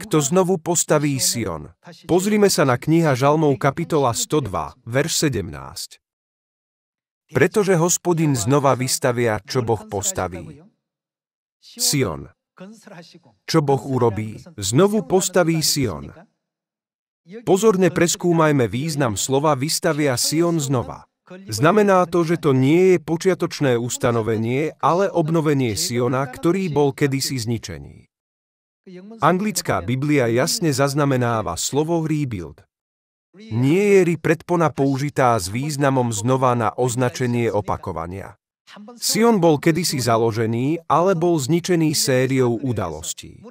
kto znovu postaví Sion. Pozrime sa na kniha Žalmov kapitola 102, verš 17. Pretože Hospodin znova vystavia, čo Boh postaví. Sion. Čo Boh urobí? Znovu postaví Sion. Pozorne preskúmajme význam slova vystavia Sion znova. Znamená to, že to nie je počiatočné ustanovenie, ale obnovenie Siona, ktorý bol kedysi zničený. Anglická Biblia jasne zaznamenáva slovo rebuild. Nie je predpona použitá s významom znova na označenie opakovania. Sion bol kedysi založený, ale bol zničený sériou udalostí.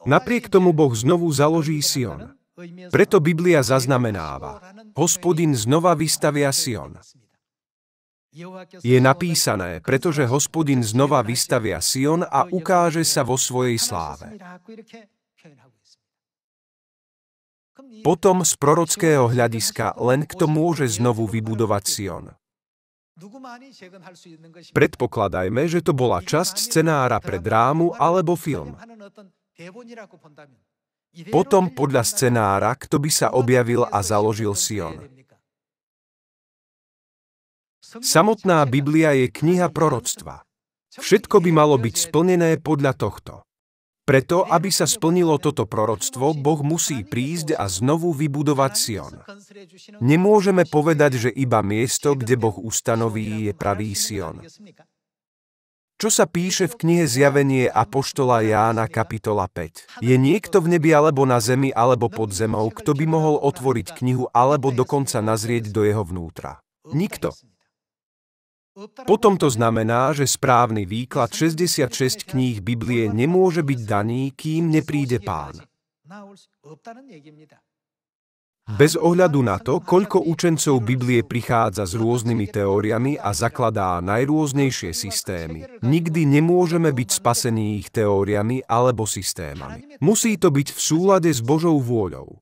Napriek tomu Boh znovu založí Sion. Preto Biblia zaznamenáva: Hospodin znova vystavia Sion. Je napísané, pretože Hospodin znova vystavia Sion a ukáže sa vo svojej sláve. Potom z prorockého hľadiska len kto môže znovu vybudovať Sion. Predpokladajme, že to bola časť scenára pre drámu alebo film. Potom podľa scenára, kto by sa objavil a založil Sion. Samotná Biblia je kniha proroctva. Všetko by malo byť splnené podľa tohto. Preto, aby sa splnilo toto proroctvo, Boh musí prísť a znovu vybudovať Sion. Nemôžeme povedať, že iba miesto, kde Boh ustanoví, je pravý Sion. Čo sa píše v knihe Zjavenie apoštola Jána kapitola 5? Je niekto v nebi alebo na zemi alebo pod zemou, kto by mohol otvoriť knihu alebo dokonca nazrieť do jeho vnútra? Nikto. Potom to znamená, že správny výklad 66 kníh Biblie nemôže byť daný, kým nepríde Pán. Bez ohľadu na to, koľko učencov Biblie prichádza s rôznymi teóriami a zakladá najrôznejšie systémy, nikdy nemôžeme byť spasení ich teóriami alebo systémami. Musí to byť v súlade s Božou vôľou.